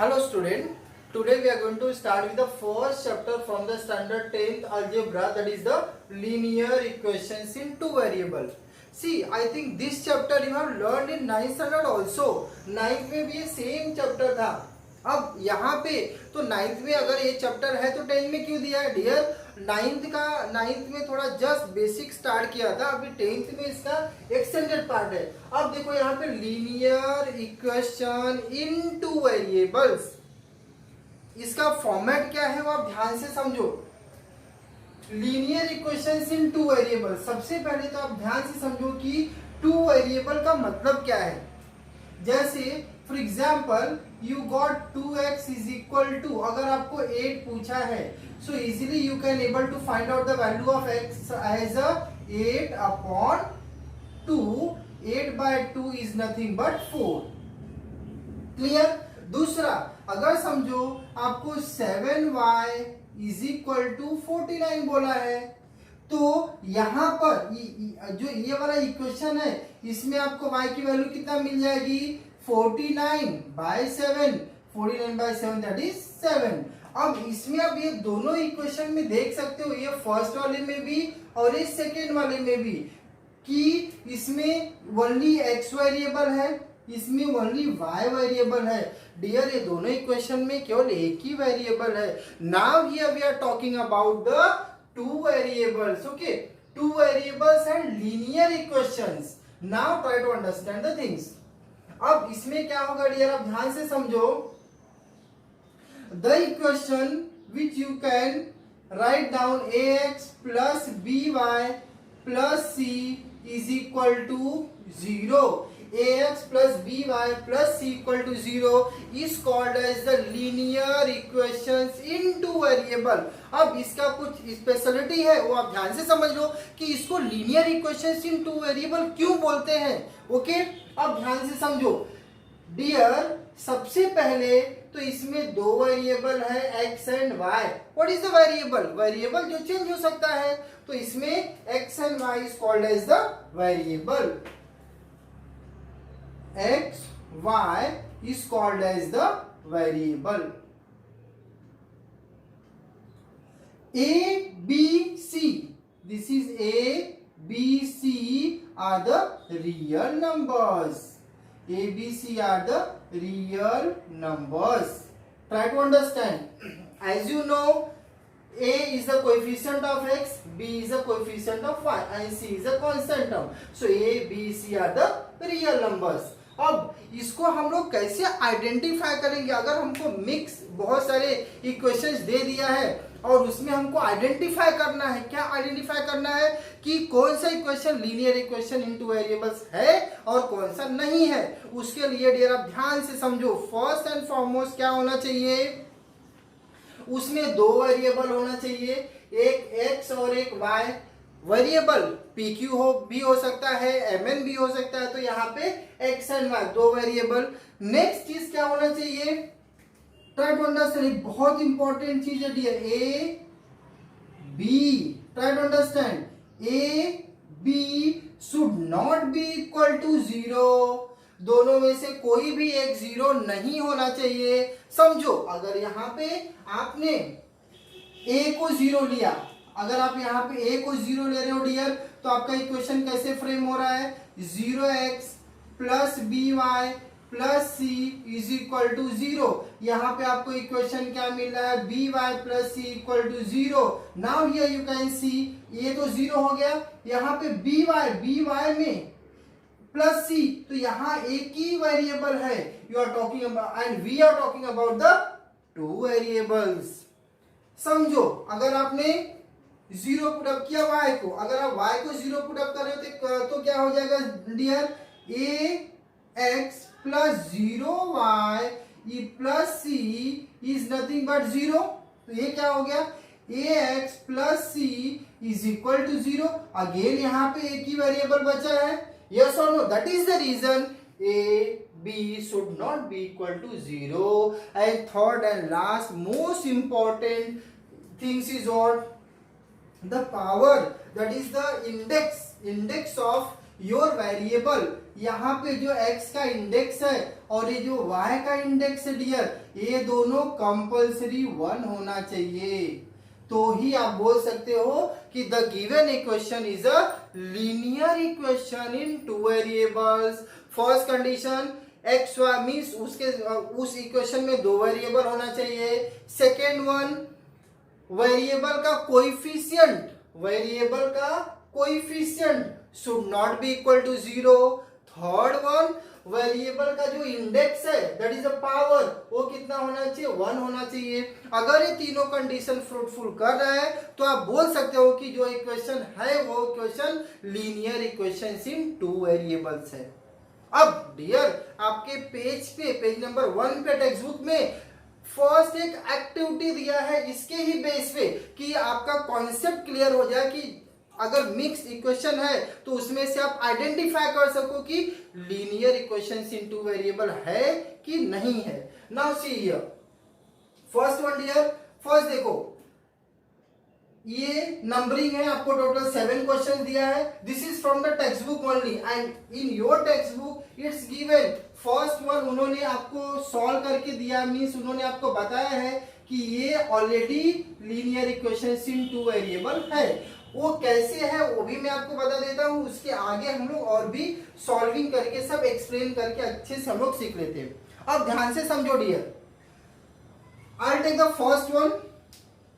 Hello student, today we are going to start with the first chapter from the standard 10th algebra, that is the linear equations in two variable. See, I think this chapter you have learned in 9th standard also. 9th में भी ये same chapter था. अब यहाँ पे तो 9th में अगर ये चैप्टर है तो 10th में क्यों दिया है डियर? 9th में थोड़ा जस्ट बेसिक स्टार्ट किया था, अभी 10th में इसका एक्सटेंडेड पार्ट है. अब देखो यहाँ पे linear equation in two variables, इसका फॉर्मेट क्या है वो आप ध्यान से समझो. लीनियर इक्वेशंस इन टू वेरिएबल, सबसे पहले तो आप ध्यान से समझो कि टू वेरिएबल का मतलब क्या है. जैसे for example you got 2x is equal to, अगर आपको 8 पूछा है, so easily you can able to find out the value of x as a 8 upon 2. 8 by 2 is nothing but 4. Clear. दूसरा, अगर समझो आपको 7y इज इक्वल टू 49 बोला है, तो यहां पर जो ये वाला इक्वेशन है इसमें आपको y की वैल्यू कितना मिल जाएगी? 49 by 7. 49 by 7 that is 7. अब इसमें आप ये दोनों इक्वेशन में देख सकते हो, ये फर्स्ट वाले में भी और ये सेकेंड वाले में भी, कि इसमें ओनली x वेरिएबल है, इसमें ओनली y वेरिएबल है. डियर, ये दोनों इक्वेशन में केवल एक ही वेरिएबल है. Now here we are talking about the two variables. Okay, two variables and linear equations. Now try to understand the things. अब इसमें क्या होगा डियर, आप ध्यान से समझो. The equation which you can write down ax plus by plus c is equal to 0. ax plus by plus c equal to 0 is called as the linear equations in two variable. अब इसका कुछ speciality है वो आप ध्यान से समझ लो कि इसको linear equations in two variable क्यों बोलते हैं. ओके, अब ध्यान से समझो डियर. सबसे पहले तो इसमें दो वेरिएबल है x and y. What is the variable? Variable जो चेंज हो सकता है, तो इसमें x and y is called as the variable. x, y is called as the variable. A, B, C. This is A, B, C are the real numbers. A, B, C are the real numbers. Try to understand. As you know, A is the coefficient of x, B is the coefficient of y, and C is a constant term. So A, B, C are the real numbers. अब इसको हम लोग कैसे identify करेंगे? अगर हमको mix बहुत सारे इक्वेशंस दे दिया है और उसमें हमको आइडेंटिफाई करना है, क्या आइडेंटिफाई करना है कि कौन सा equation linear equation into variables है और कौन सा नहीं है. उसके लिए डियर आप ध्यान से समझो. फर्स्ट एंड फॉरमोस्ट क्या होना चाहिए? उसमें दो वेरिएबल होना चाहिए, एक x और एक y. वेरिएबल PQ भी हो सकता है, MN भी हो सकता है, तो यहाँ पे x एंड y दो वेरिएबल. नेक्स्ट चीज क्या होना चाहिए? ट्राई टू अंडरस्टैंड, बहुत इंपॉर्टेंट चीज है dear. A B, try to understand, A B should not be equal to 0. दोनों में से कोई भी एक 0 नहीं होना चाहिए. समझो, अगर यहाँ पे आपने A को 0 लिया, अगर आप यहाँ पे a को 0 ले रहे हो डियर, तो आपका इक्वेशन कैसे फ्रेम हो रहा है? 0x plus by plus c is equal to 0. यहाँ पे आपको इक्वेशन क्या मिल रहा है? by plus c equal to 0. Now here you can see, ये तो 0 हो गया. यहाँ पे by में प्लस c, तो यहाँ एक ही वेरिएबल है. You are talking about and we are talking about the two variables. समझो, अगर आपने 0 पुटअप किया y को, अगर आप y को 0 पुटअप कर रहे हो तो क्या हो जाएगा dear? ax plus 0y plus c is nothing but 0. तो ये क्या हो गया? ax plus c is equal to 0. Again यहाँ पे एक ही वेरिएबल बचा है. यस और no? That is the reason a b should not be equal to 0. And third and last most important things is what? The power, that is the index of your variable यहाँ पे जो x का index है और ये जो y का index है डियर, ये दोनों कंपल्सरी 1 होना चाहिए, तो ही आप बोल सकते हो कि the given equation is a linear equation in two variables. First condition x y means उस इक्वेशन में दो वेरिएबल होना चाहिए। सेकेंड वन, वेरिएबल का coefficient should not be equal to 0। Third one, variable का जो इंडेक्स है दैट इज अ पावर, वो कितना होना चाहिए, 1 होना चाहिए। अगर ये तीनों कंडीशन फ्रूटफुल कर रहा है तो आप बोल सकते हो कि जो इक्वेशन है वो equation linear equation in two variables है। अब डियर आपके पेज नंबर 1 पे टेक्स्ट बुक में फर्स्ट एक एक्टिविटी दिया है, इसके ही बेस पे कि आपका कॉन्सेप्ट क्लियर हो जाए कि अगर मिक्स इक्वेशन है तो उसमें से आप आइडेंटिफाई कर सको कि linear equation in two variable है कि नहीं है। Now see here first one dear, first देखो ये नंबरिंग है, आपको टोटल 7 क्वेश्चन दिया है। This is from the text book only and in your text book it's given first one उन्होंने आपको सॉल्व करके दिया, मींस उन्होंने आपको बताया है कि ये already linear equation in two variable है। वो कैसे है वो भी मैं आपको बता देता हूं, उसके आगे हम लोग और भी सॉल्विंग करके सब एक्सप्लेन करके अच्छे से हम लोग सीख लेते हैं। अब ध्यान से समझो dear, I take the first one,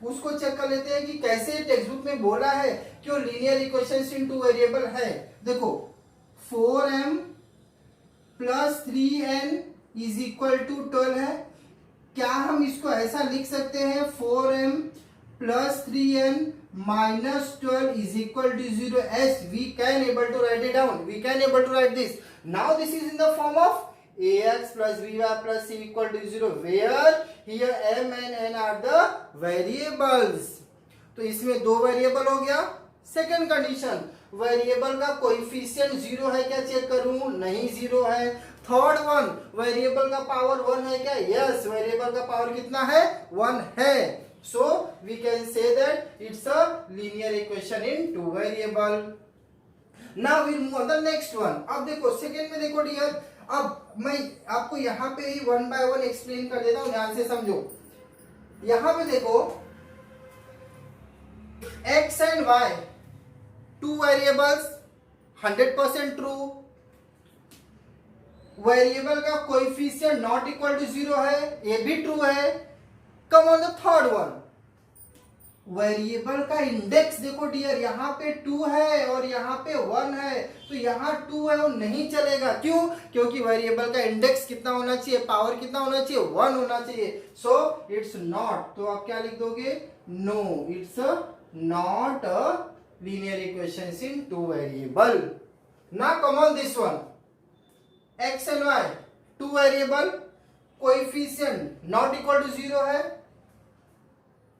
उसको चेक कर लेते हैं कि कैसे टेक्स्ट बुक में बोला है कि वो linear equation in two variable है। देखो 4m plus 3n is equal to 12 है। क्या हम इसको ऐसा लिख सकते हैं 4m plus 3n minus 12 is equal to 0? Yes, we can able to write it down. We can able to write this. Now this is in the form of ax plus by plus c equal to 0, where here m and n are the variables. तो इसमें दो variable हो गया। Second condition, variable का coefficient 0 है क्या, check करूं, नहीं 0 है। थर्ड वन, वेरिएबल का पावर 1 है क्या, यस वेरिएबल का पावर कितना है, 1 है। So we can say that it's a linear equation in two variable. Now we'll move on the next one. अब देखो सेकेंड में देखो डियर, अब मैं आपको यहाँ पे ही 1 by 1 एक्सप्लेन कर देता हूँ, ध्यान से समझो। यहाँ पे देखो x and y two variables 100% true, variable का कोएफिशिएंट नॉट इक्वल टू 0 है, ये भी ट्रू है। Come on the third one, variable का इंडेक्स देखो डियर, यहाँ पे 2 है और यहाँ पे 1 है, तो यहाँ 2 है वो नहीं चलेगा। क्यों, क्योंकि वेरिएबल का इंडेक्स कितना होना चाहिए, पावर कितना होना चाहिए, 1 होना चाहिए। सो इट्स नॉट, तो आप क्या लिख दोगे, no it's not a linear equation in two variable. Now come on this one, x and y two variable, coefficient not equal to 0 है।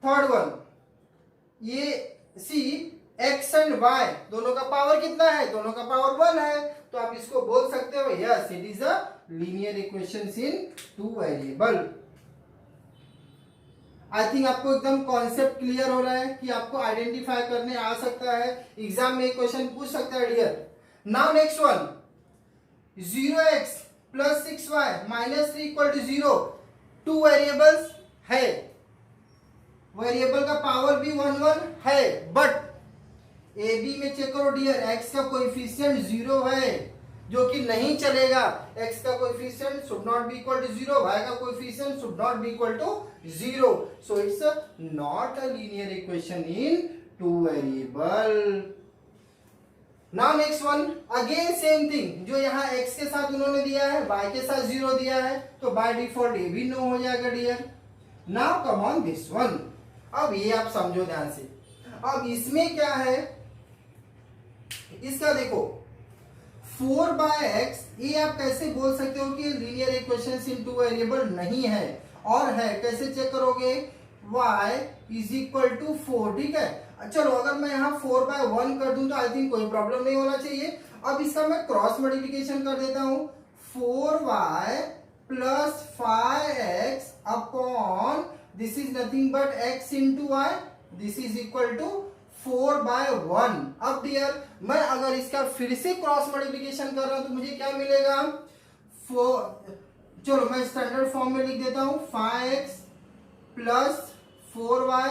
थर्ड वन, ये सी एक्स एंड वाई दोनों का पावर कितना है, दोनों का पावर 1 है, तो आप इसको बोल सकते हो yes it is a linear equation in two variable. I think आपको एकदम कॉन्सेप्ट क्लियर हो रहा है कि आपको आइडेंटिफाई करने आ सकता है, एग्जाम में क्वेश्चन पूछ सकता है dear. Now next one, 0x plus 6y minus 3 equal to 0, two variables है, वेरिएबल का पावर भी 1 है, बट ए बी में चेक करो डियर, x का कोएफिशिएंट 0 है जो कि नहीं चलेगा। x का coefficient should not be equal to 0, y का coefficient should not be equal to 0, so it's not a linear equation in two variable. Now next one, again same thing, जो यहाँ x के साथ उन्होंने दिया है, y के साथ 0 दिया है, तो बाय डिफॉल्ट ये भी नो हो जाएगा dear. Now come on this one, अब ये आप समझो ध्यान से। अब इसमें क्या है, इसका देखो 4/x, ये आप कैसे बोल सकते हो कि linear equation in two variable नहीं है, और है कैसे चेक करोगे, y इज इक्वल टू 4, ठीक है। चलो अगर मैं यहाँ 4/1 कर दूं तो आई थिंक कोई प्रॉब्लम नहीं होना चाहिए। अब इसका मैं क्रॉस मल्टीप्लिकेशन कर देता हूं, 4y plus 5x upon this is nothing but x into y, this is equal to 4/1। अब डियर मैं अगर इसका फिर से क्रॉस मल्टीप्लिकेशन कर रहा हूं तो मुझे क्या मिलेगा, 4, चलो मैं स्टैंडर्ड फॉर्म में लिख देता हूं, 5x plus 4y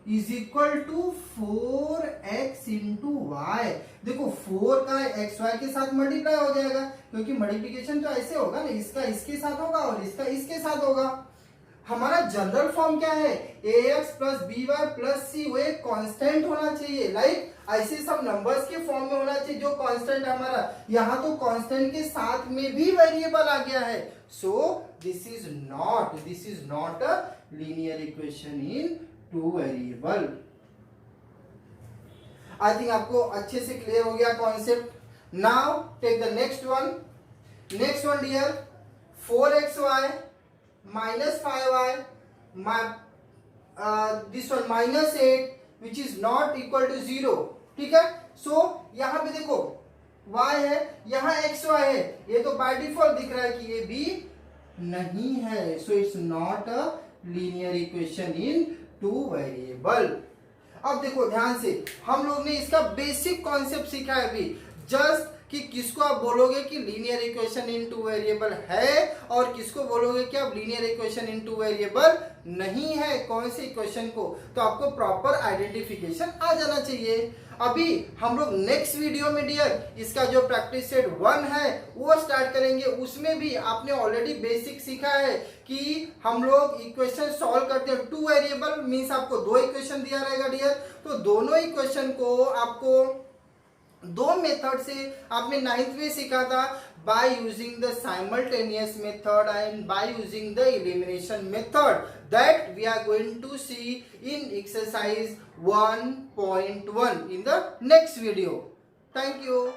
is equal to 4x into y. देखो 4 का एक्स वाई के साथ मल्टीप्लाई हो जाएगा, क्योंकि मल्टीप्लिकेशन तो ऐसे होगा ना, इसका इसके साथ होगा और इसका इसके साथ होगा। हमारा जनरल फॉर्म क्या है, ax plus B Y plus C, वो एक कांस्टेंट होना चाहिए, लाइक ऐसे सब नंबर्स के फॉर्म में होना चाहिए जो कांस्टेंट हमारा, यहाँ तो कांस्टेंट के साथ में भी वेरिएबल आ गया है। So this is not a linear equation in two variable. I think आपको अच्छे से क्लियर हो गया concept. Now take the next one dear, 4xy minus 5y, this one minus 8 which is not equal to 0, ठीक है। सो यहां पे देखो y है, यहां xy है, ये तो बाय डिफॉल्ट दिख रहा है कि ये भी नहीं है, सो it's not a linear equation in two variable. अब देखो ध्यान से, हम लोग ने इसका बेसिक कॉन्सेप्ट सीखा है अभी, जस्ट कि किसको आप बोलोगे कि linear equation in two variable है और किसको बोलोगे कि आप linear equation in two variable नहीं है, कौन से इक्वेशन को, तो आपको प्रॉपर आइडेंटिफिकेशन आ जाना चाहिए। अभी हम लोग नेक्स्ट वीडियो में डियर इसका जो प्रैक्टिस सेट 1 है वो स्टार्ट करेंगे। उसमें भी आपने ऑलरेडी बेसिक सीखा है कि हम लोग इक्वेशन सॉल्व करते हैं टू वेरिएबल, मीन्स आपको 2 इक्वेशन दिया रहेगा डियर, तो दोनों इक्वेशन को आपको 2 मेथड से आपने 9th में सीखा था, by using the simultaneous method and by using the elimination method, that we are going to see in exercise 1.1 in the next video. Thank you.